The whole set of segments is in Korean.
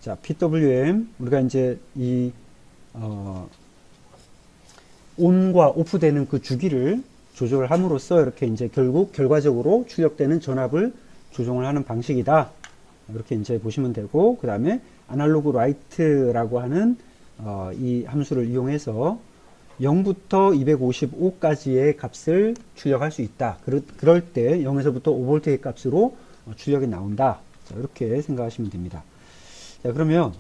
자, PWM 우리가 이제 이 온과 오프되는 그 주기를 조절을 함으로써 이렇게 이제 결국 결과적으로 출력되는 전압을 조정을 하는 방식이다. 이렇게 이제 보시면 되고, 그 다음에 아날로그 라이트라고 하는 이 함수를 이용해서 0부터 255까지의 값을 출력할 수 있다. 그럴 때 0에서부터 5V의 값으로 출력이 나온다. 자, 이렇게 생각하시면 됩니다. 자, 그러면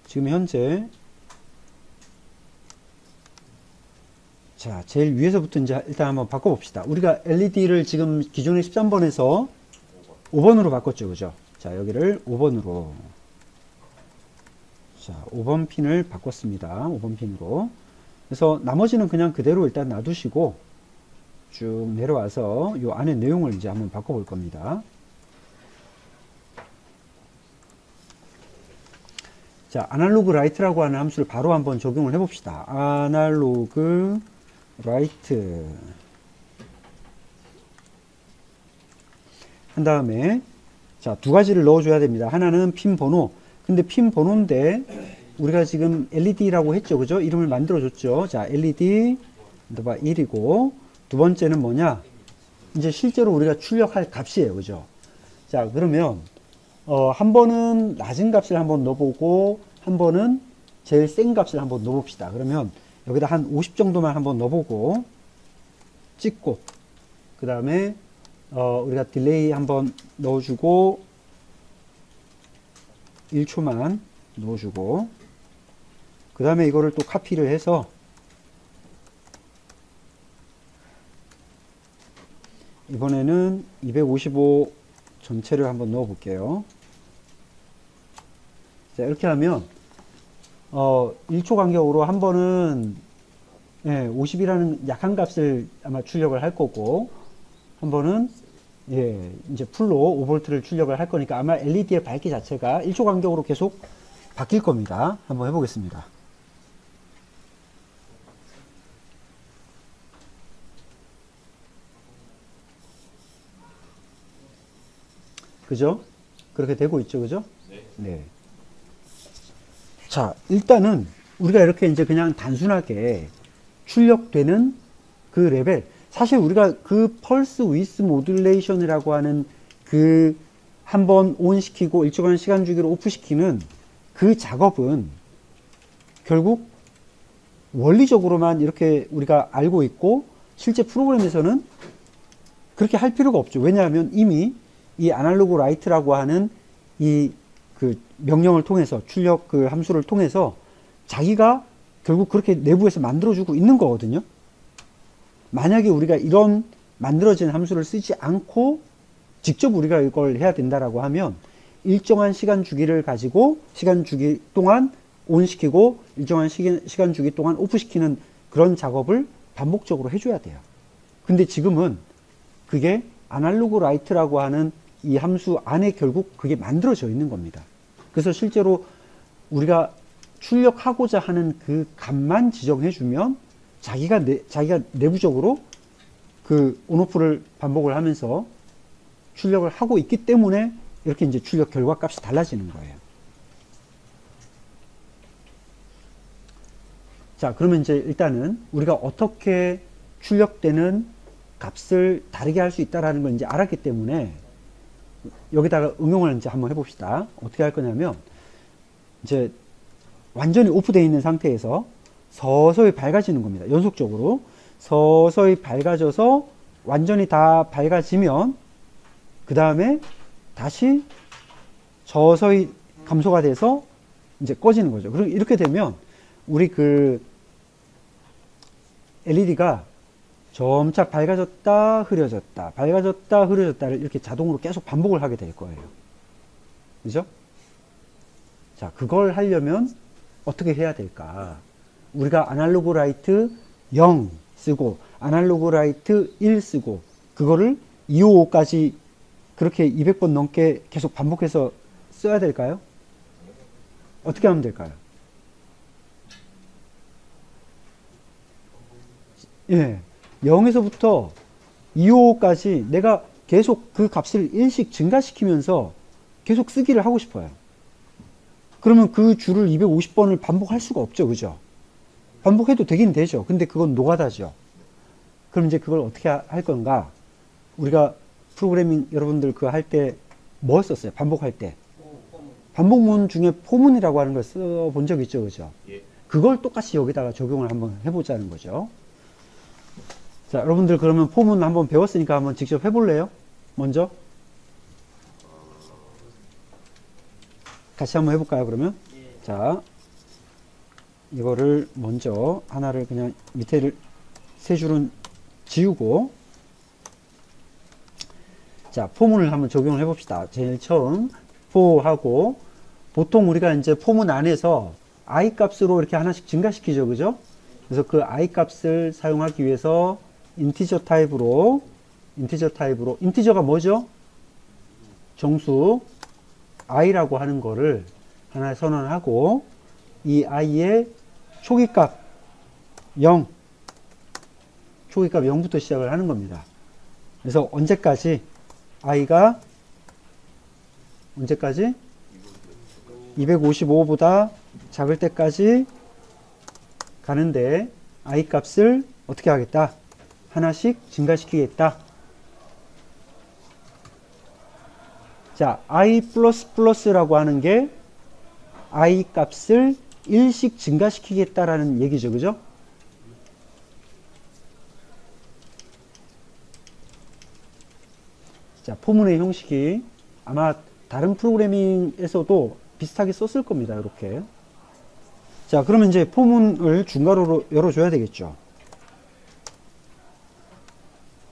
지금 현재 자, 제일 위에서부터 이제 일단 한번 바꿔봅시다. 우리가 LED를 지금 기존의 13번에서 5번으로 바꿨죠. 그죠? 자, 여기를 5번으로. 자, 5번 핀을 바꿨습니다. 5번 핀으로. 그래서 나머지는 그냥 그대로 일단 놔두시고 쭉 내려와서 요 안에 내용을 이제 한번 바꿔볼 겁니다. 자, 아날로그 라이트라고 하는 함수를 바로 한번 적용을 해봅시다. 아날로그 라이트 한 다음에 자, 두 가지를 넣어줘야 됩니다. 하나는 핀 번호. 근데 핀 번호인데 우리가 지금 LED라고 했죠. 그죠? 이름을 만들어줬죠. 자, LED 1이고 두 번째는 뭐냐? 이제 실제로 우리가 출력할 값이에요. 그죠? 자, 그러면 한 번은 낮은 값을 한번 넣어보고 한 번은 제일 센 값을 한번 넣어봅시다. 그러면 여기다 한 50 정도만 한번 넣어보고 찍고 그 다음에 우리가 딜레이 한번 넣어주고 1초만 넣어주고 그 다음에 이거를 또 카피를 해서 이번에는 255 전체를 한번 넣어 볼게요. 자, 이렇게 하면 1초 간격으로 한 번은 50이라는 약한 값을 아마 출력을 할 거고 한 번은 이제 풀로 5V를 출력을 할 거니까 아마 LED의 밝기 자체가 1초 간격으로 계속 바뀔 겁니다. 한번 해보겠습니다. 그죠? 그렇게 되고 있죠. 그죠? 네. 자, 일단은 우리가 이렇게 이제 그냥 단순하게 출력되는 그 레벨, 사실 우리가 그 펄스 위스 모듈레이션이라고 하는 그 한번 온 시키고 일정한 시간 주기로 오프 시키는 그 작업은 결국 원리적으로만 이렇게 우리가 알고 있고 실제 프로그램에서는 그렇게 할 필요가 없죠. 왜냐하면 이미 이 아날로그 라이트라고 하는 이 그 명령을 통해서 출력 그 함수를 통해서 자기가 결국 그렇게 내부에서 만들어주고 있는 거거든요. 만약에 우리가 이런 만들어진 함수를 쓰지 않고 직접 우리가 이걸 해야 된다라고 하면 일정한 시간 주기를 가지고 시간 주기 동안 온 시키고 일정한 시간 주기 동안 오프 시키는 그런 작업을 반복적으로 해줘야 돼요. 근데 지금은 그게 아날로그 라이트라고 하는 이 함수 안에 결국 그게 만들어져 있는 겁니다. 그래서 실제로 우리가 출력하고자 하는 그 값만 지정해주면 자기가 내부적으로 그 온오프를 반복을 하면서 출력을 하고 있기 때문에 이렇게 이제 출력 결과 값이 달라지는 거예요. 자, 그러면 이제 일단은 우리가 어떻게 출력되는 값을 다르게 할 수 있다라는 걸 이제 알았기 때문에 여기다가 응용을 이제 한번 해봅시다. 어떻게 할 거냐면 이제 완전히 오프되어 있는 상태에서 서서히 밝아지는 겁니다. 연속적으로 서서히 밝아져서 완전히 다 밝아지면 그 다음에 다시 서서히 감소가 돼서 이제 꺼지는 거죠. 그럼 이렇게 되면 우리 그 LED가 점차 밝아졌다 흐려졌다 밝아졌다 흐려졌다를 이렇게 자동으로 계속 반복을 하게 될 거예요. 그죠? 자, 그걸 하려면 어떻게 해야 될까? 우리가 아날로그 라이트 0 쓰고 아날로그 라이트 1 쓰고 그거를 255까지 그렇게 200번 넘게 계속 반복해서 써야 될까요? 어떻게 하면 될까요? 예. 0에서부터 255까지 내가 계속 그 값을 1씩 증가시키면서 계속 쓰기를 하고 싶어요. 그러면 그 줄을 250번을 반복할 수가 없죠. 그죠? 반복해도 되긴 되죠. 근데 그건 노가다죠. 그럼 이제 그걸 어떻게 할 건가? 우리가 프로그래밍 여러분들 그거 할 때 뭐 썼어요? 반복할 때. 반복문 중에 포문이라고 하는 걸 써본 적 있죠. 그죠? 예. 그걸 똑같이 여기다가 적용을 한번 해보자는 거죠. 자, 여러분들 그러면 포문 한번 배웠으니까 한번 직접 해볼래요? 먼저? 같이 한번 해볼까요, 그러면? 자, 이거를 먼저 하나를 그냥 밑에를 세 줄은 지우고, 자, 포문을 한번 적용을 해봅시다. 제일 처음 포하고, 보통 우리가 이제 포문 안에서 i 값으로 이렇게 하나씩 증가시키죠, 그죠? 그래서 그 i 값을 사용하기 위해서 인티저 타입으로, 인티저가 뭐죠? 정수 i라고 하는 거를 하나 선언하고, 이 i의 초기값 0, 초기값 0부터 시작을 하는 겁니다. 그래서 언제까지 i가 언제까지 255보다 작을 때까지 가는데 i 값을 어떻게 하겠다? 하나씩 증가시키겠다. 자, i++라고 하는 게 i 값을 1씩 증가시키겠다라는 얘기죠. 그죠? 자, 포문의 형식이 아마 다른 프로그래밍에서도 비슷하게 썼을 겁니다. 이렇게. 자, 그러면 이제 포문을 중괄호로 열어줘야 되겠죠.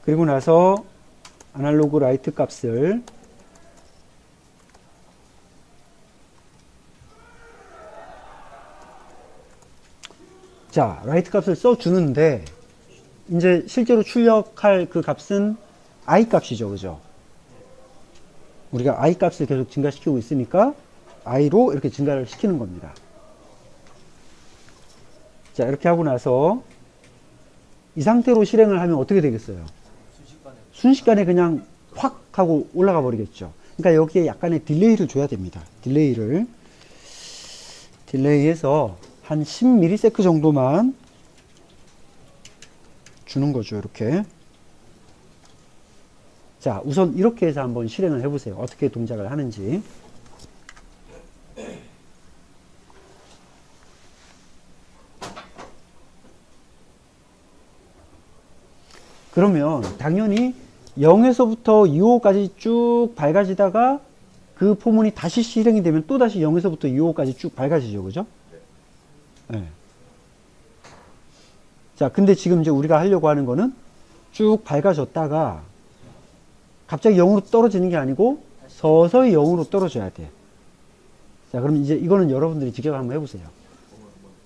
그리고 나서 아날로그 라이트 값을 자, 라이트 값을 써주는데 이제 실제로 출력할 그 값은 i 값이죠. 그죠? 우리가 i 값을 계속 증가시키고 있으니까 i로 이렇게 증가를 시키는 겁니다. 자, 이렇게 하고 나서 이 상태로 실행을 하면 어떻게 되겠어요? 순식간에 그냥 확 하고 올라가 버리겠죠. 그러니까 여기에 약간의 딜레이를 줘야 됩니다. 딜레이해서 한 10ms 정도만 주는 거죠. 이렇게. 자, 우선 이렇게 해서 한번 실행을 해보세요. 어떻게 동작을 하는지. 그러면 당연히 0에서부터 2호까지 쭉 밝아지다가 그 포문이 다시 실행이 되면 또 다시 0에서부터 2호까지 쭉 밝아지죠. 그죠? 네. 자, 근데 지금 이제 우리가 하려고 하는 거는 쭉 밝아졌다가 갑자기 0으로 떨어지는 게 아니고 서서히 0으로 떨어져야 돼. 자, 그럼 이제 이거는 여러분들이 직접 한번 해보세요.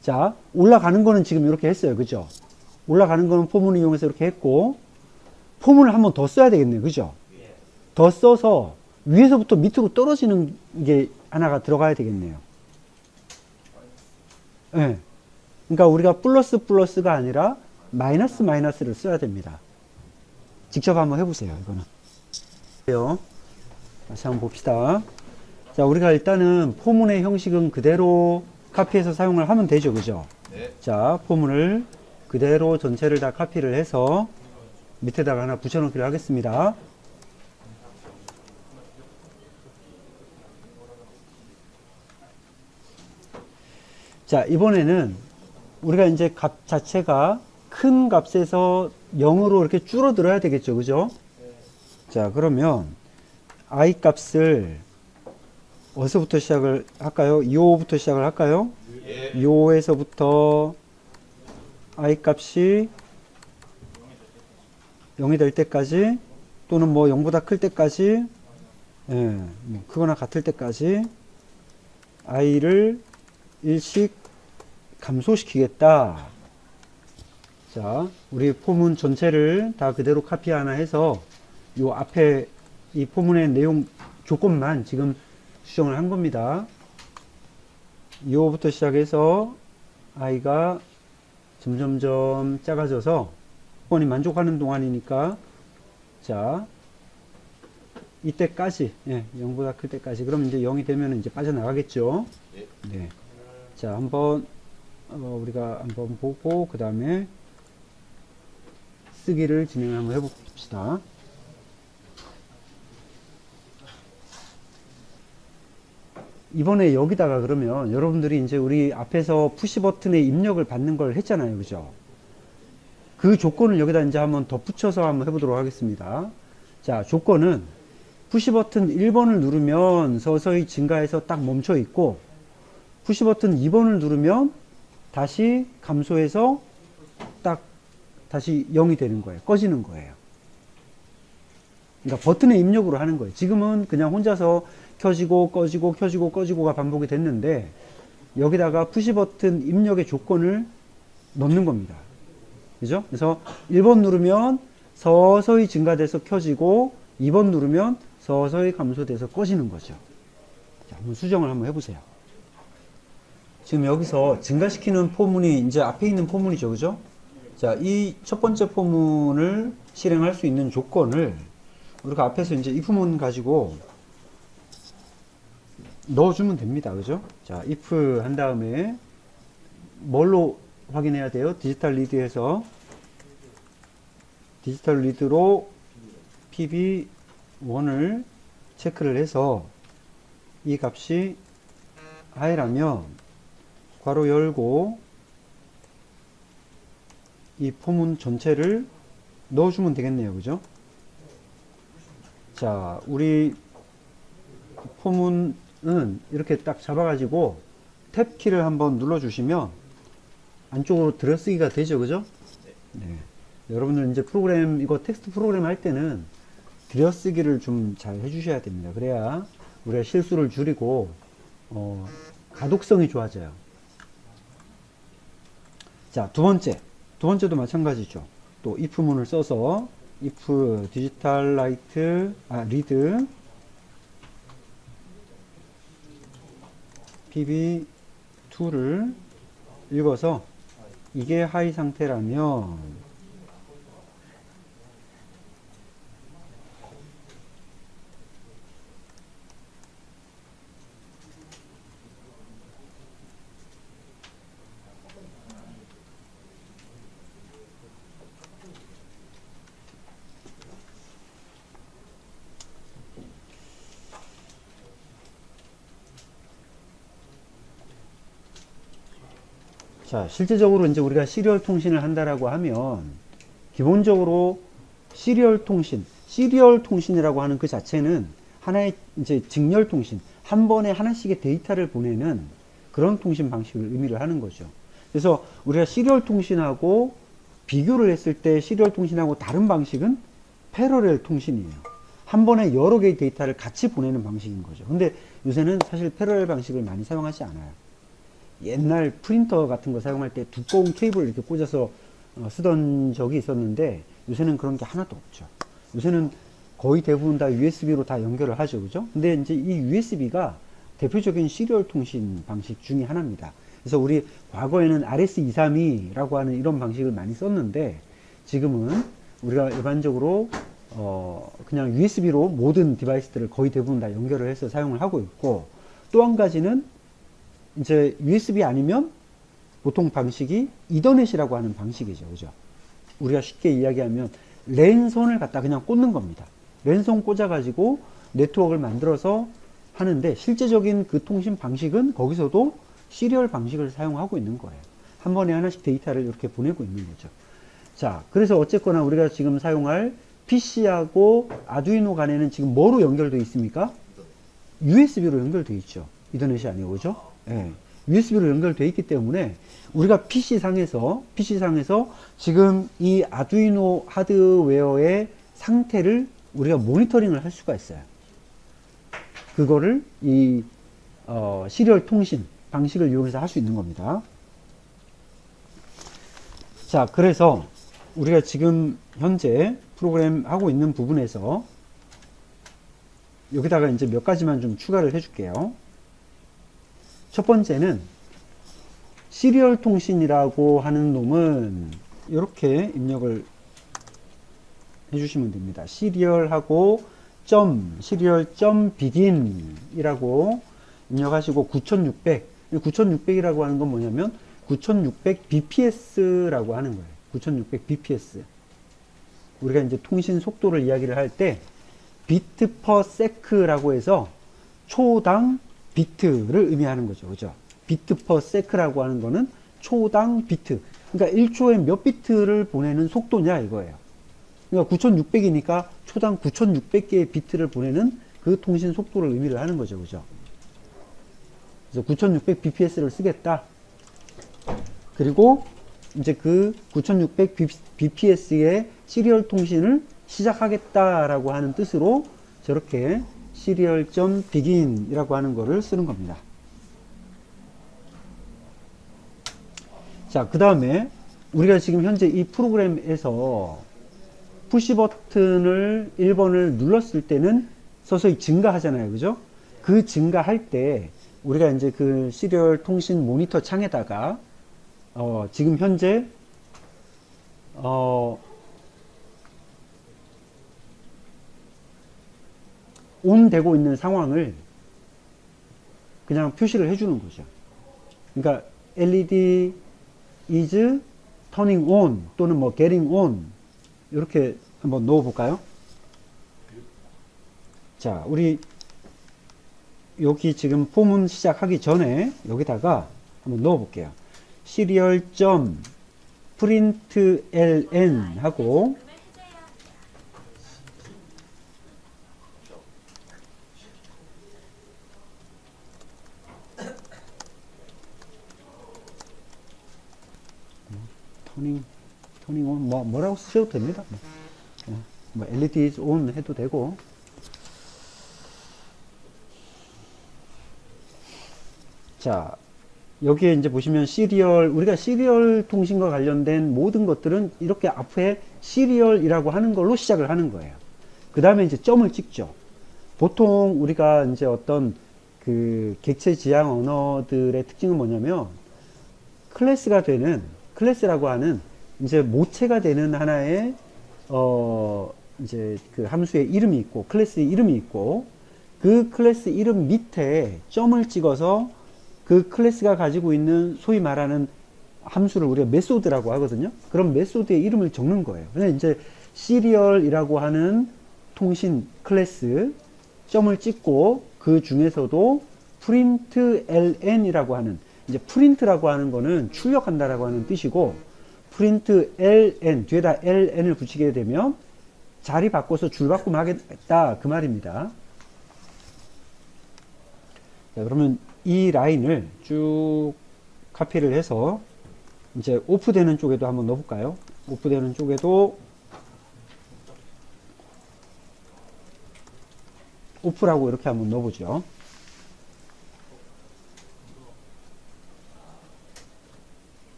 자, 올라가는 거는 지금 이렇게 했어요. 그죠? 올라가는 거는 포문을 이용해서 이렇게 했고, 포문을 한번 더 써야 되겠네요. 그죠? 더 써서 위에서부터 밑으로 떨어지는 게 하나가 들어가야 되겠네요. 네. 그러니까 우리가 플러스가 아니라 마이너스를 써야 됩니다. 직접 한번 해보세요. 이거는. 다시 한번 봅시다. 자, 우리가 일단은 포문의 형식은 그대로 카피해서 사용을 하면 되죠. 그죠? 네. 자, 포문을 그대로 전체를 다 카피를 해서 밑에다가 하나 붙여놓기로 하겠습니다. 자, 이번에는 우리가 이제 값 자체가 큰 값에서 0으로 이렇게 줄어들어야 되겠죠. 그죠? 자, 그러면 i 값을 어디서부터 시작을 할까요? 2호부터 시작을 할까요? 예. 2호에서부터 i 값이 0이 될 때까지 또는 뭐 0보다 클 때까지 예, 뭐 크거나 같을 때까지 i를 일씩 감소시키겠다. 자, 우리 포문 전체를 다 그대로 카피 하나 해서 요 앞에 이 포문의 내용 조건만 지금 수정을 한 겁니다. 2호부터 시작해서 i가 점점점 작아져서 번이 만족하는 동안이니까 자 이때까지, 예, 0보다 클 때까지. 그럼 이제 0이 되면 이제 빠져나가겠죠. 네. 네. 자, 한번, 우리가 한번 보고, 그 다음에 쓰기를 진행을 한번 해봅시다. 이번에 여기다가 그러면 여러분들이 이제 우리 앞에서 푸시 버튼의 입력을 받는 걸 했잖아요. 그죠? 그 조건을 여기다 이제 한번 덧붙여서 한번 해보도록 하겠습니다. 자, 조건은 푸시 버튼 1번을 누르면 서서히 증가해서 딱 멈춰 있고, 푸시 버튼 2번을 누르면 다시 감소해서 딱 다시 0이 되는 거예요. 꺼지는 거예요. 그러니까 버튼의 입력으로 하는 거예요. 지금은 그냥 혼자서 켜지고 꺼지고 켜지고 꺼지고가 반복이 됐는데, 여기다가 푸시 버튼 입력의 조건을 넣는 겁니다. 그죠? 그래서 1번 누르면 서서히 증가돼서 켜지고, 2번 누르면 서서히 감소돼서 꺼지는 거죠. 자, 한번 수정을 한번 해보세요. 지금 여기서 증가시키는 포문이 이제 앞에 있는 포문이죠. 그죠? 자, 이 첫 번째 포문을 실행할 수 있는 조건을 우리가 앞에서 이제 if문 가지고 넣어주면 됩니다. 그죠? 자, if 한 다음에 뭘로 확인해야 돼요? 디지털 리드에서 디지털 리드로 pb1을 체크를 해서 이 값이 하이라면 괄호 열고 이 포문 전체를 넣어주면 되겠네요. 그죠? 자, 우리 포문은 이렇게 딱 잡아가지고 탭 키를 한번 눌러주시면 안쪽으로 들어쓰기가 되죠. 그죠? 네. 여러분들 이제 프로그램, 이거 텍스트 프로그램 할 때는 들여쓰기를 좀 잘 해주셔야 됩니다. 그래야 우리가 실수를 줄이고, 가독성이 좋아져요. 자, 두 번째도 마찬가지죠. 또 if문을 써서 if 디지털 라이트 리드 pb2를 읽어서 이게 하이 상태라면 자, 실제적으로 이제 우리가 시리얼 통신을 한다라고 하면 기본적으로 시리얼 통신이라고 하는 그 자체는 하나의 이제 직렬 통신, 한 번에 하나씩의 데이터를 보내는 그런 통신 방식을 의미를 하는 거죠. 그래서 우리가 시리얼 통신하고 비교를 했을 때 시리얼 통신하고 다른 방식은 패러렐 통신이에요. 한 번에 여러 개의 데이터를 같이 보내는 방식인 거죠. 근데 요새는 사실 패러렐 방식을 많이 사용하지 않아요. 옛날 프린터 같은 거 사용할 때 두꺼운 케이블을 이렇게 꽂아서 쓰던 적이 있었는데 요새는 그런 게 하나도 없죠. 요새는 거의 대부분 다 USB로 다 연결을 하죠. 그죠? 근데 이제 이 USB가 대표적인 시리얼 통신 방식 중에 하나입니다. 그래서 우리 과거에는 RS232라고 하는 이런 방식을 많이 썼는데 지금은 우리가 일반적으로 그냥 USB로 모든 디바이스들을 거의 대부분 다 연결을 해서 사용을 하고 있고, 또 한 가지는 이제 USB 아니면 보통 방식이 이더넷이라고 하는 방식이죠. 그죠? 우리가 쉽게 이야기하면 랜선을 갖다 그냥 꽂는 겁니다. 랜선 꽂아가지고 네트워크를 만들어서 하는데 실제적인 그 통신 방식은 거기서도 시리얼 방식을 사용하고 있는 거예요. 한 번에 하나씩 데이터를 이렇게 보내고 있는 거죠. 자, 그래서 어쨌거나 우리가 지금 사용할 PC하고 아두이노 간에는 지금 뭐로 연결되어 있습니까? USB로 연결되어 있죠. 이더넷이 아니고, 그죠? 예. USB로 연결되어 있기 때문에 우리가 PC상에서 지금 이 아두이노 하드웨어의 상태를 우리가 모니터링을 할 수가 있어요. 그거를 이 시리얼 통신 방식을 이용해서 할 수 있는 겁니다. 자, 그래서 우리가 지금 현재 프로그램 하고 있는 부분에서 여기다가 이제 몇 가지만 좀 추가를 해줄게요. 첫 번째는 시리얼 통신이라고 하는 놈은 이렇게 입력을 해주시면 됩니다. 시리얼하고 시리얼 begin이라고 입력하시고 9600이라고 하는 건 뭐냐면 9600 bps라고 하는 거예요. 9600 bps. 우리가 이제 통신 속도를 이야기를 할 때 비트 퍼 세크라고 해서 초당 비트를 의미하는 거죠. 그죠? 비트 퍼 세크라고 하는 거는 초당 비트. 그러니까 1초에 몇 비트를 보내는 속도냐 이거예요. 그러니까 9600이니까 초당 9600개의 비트를 보내는 그 통신 속도를 의미를 하는 거죠. 그죠? 그래서 9600 bps를 쓰겠다. 그리고 이제 그 9600 bps의 시리얼 통신을 시작하겠다라고 하는 뜻으로 저렇게 serial.begin이라고 하는 거를 쓰는 겁니다. 자, 그 다음에 우리가 지금 현재 이 프로그램에서 푸시 버튼을 1번을 눌렀을 때는 서서히 증가하잖아요. 그죠? 그 증가할 때 우리가 이제 그 시리얼 통신 모니터 창에다가 지금 현재 온 되고 있는 상황을 그냥 표시를 해주는 거죠. 그러니까 LED is turning on 또는 뭐 getting on 이렇게 한번 넣어 볼까요? 자, 우리 여기 지금 포문 시작하기 전에 여기다가 한번 넣어 볼게요. serial.println 하고 터닝 온 뭐라고 쓰셔도 됩니다. 뭐 LED is on 해도 되고. 자, 여기에 이제 보시면 우리가 시리얼 통신과 관련된 모든 것들은 이렇게 앞에 시리얼이라고 하는 걸로 시작을 하는 거예요. 그 다음에 이제 점을 찍죠. 보통 우리가 이제 어떤 그 객체 지향 언어들의 특징은 뭐냐면 클래스라고 하는 이제 모체가 되는 하나의 이제 그 함수의 이름이 있고 클래스의 이름이 있고 그 클래스 이름 밑에 점을 찍어서 그 클래스가 가지고 있는 소위 말하는 함수를 우리가 메소드라고 하거든요. 그럼 메소드의 이름을 적는 거예요. 근데 이제 시리얼이라고 하는 통신 클래스 점을 찍고 그 중에서도 println이라고 하는 이제 프린트라고 하는 거는 출력한다라고 하는 뜻이고 println 뒤에다 ln을 붙이게 되면 자리 바꿔서 줄 바꿈하겠다 그 말입니다. 자, 그러면 이 라인을 쭉 카피를 해서 이제 오프되는 쪽에도 한번 넣어볼까요? 오프되는 쪽에도 오프라고 이렇게 한번 넣어보죠.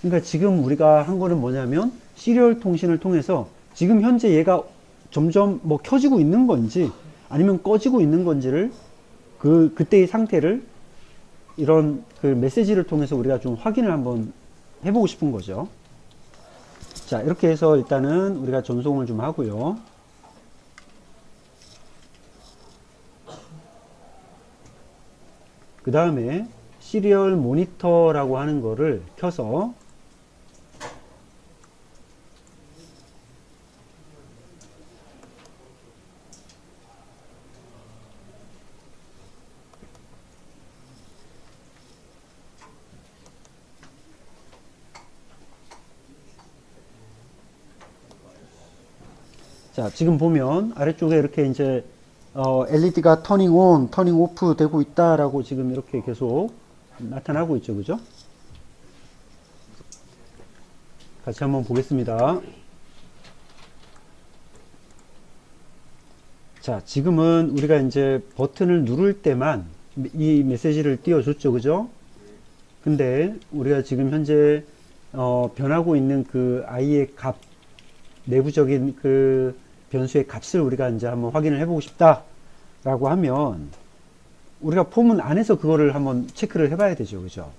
그러니까 지금 우리가 한 거는 뭐냐면 시리얼 통신을 통해서 지금 현재 얘가 점점 뭐 켜지고 있는 건지 아니면 꺼지고 있는 건지를 그때의 상태를 이런 그 메시지를 통해서 우리가 좀 확인을 한번 해보고 싶은 거죠. 자, 이렇게 해서 일단은 우리가 전송을 좀 하고요. 그 다음에 시리얼 모니터라고 하는 거를 켜서 자, 지금 보면 아래쪽에 이렇게 이제 LED가 터닝 온, 터닝 오프 되고 있다라고 지금 이렇게 계속 나타나고 있죠. 그죠? 같이 한번 보겠습니다. 자, 지금은 우리가 이제 버튼을 누를 때만 이 메시지를 띄워줬죠. 그죠? 근데 우리가 지금 현재 변하고 있는 그 i의 값, 내부적인 그 변수의 값을 우리가 이제 한번 확인을 해보고 싶다 라고 하면 우리가 포문 안에서 그거를 한번 체크를 해봐야 되죠. 그죠?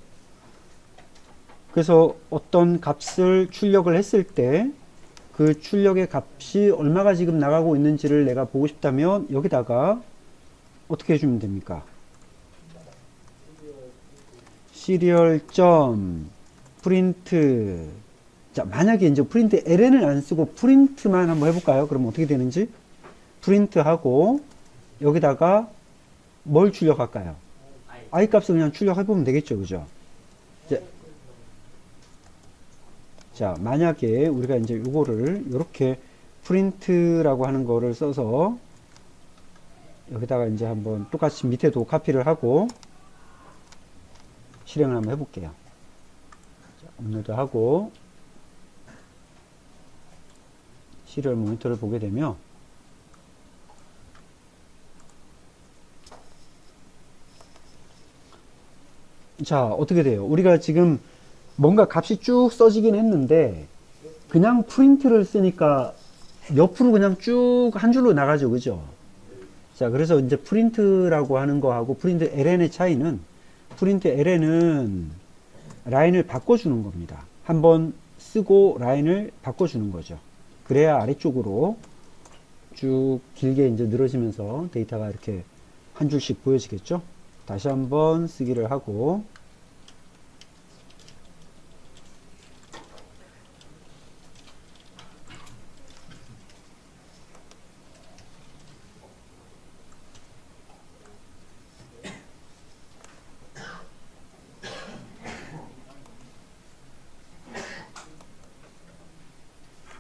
그래서 어떤 값을 출력을 했을 때 그 출력의 값이 얼마가 지금 나가고 있는지를 내가 보고 싶다면 여기다가 어떻게 해주면 됩니까? 시리얼 점 프린트. 자, 만약에 이제 프린트 ln을 안 쓰고 프린트만 한번 해볼까요? 그러면 어떻게 되는지? 프린트하고 여기다가 뭘 출력할까요? i 값을 그냥 출력해보면 되겠죠, 그죠? 자, 만약에 우리가 이제 요거를 이렇게 프린트라고 하는 거를 써서 여기다가 이제 한번 똑같이 밑에도 카피를 하고 실행을 한번 해볼게요. 자, 업로드 하고 시리얼 모니터를 보게 되면 자, 어떻게 돼요? 우리가 지금 뭔가 값이 쭉 써지긴 했는데 그냥 프린트를 쓰니까 옆으로 그냥 쭉 한 줄로 나가죠, 그죠? 자, 그래서 이제 프린트라고 하는 거하고 프린트 ln의 차이는, 프린트 ln은 라인을 바꿔주는 겁니다. 한번 쓰고 라인을 바꿔주는 거죠. 그래야 아래쪽으로 쭉 길게 이제 늘어지면서 데이터가 이렇게 한 줄씩 보여지겠죠? 다시 한번 쓰기를 하고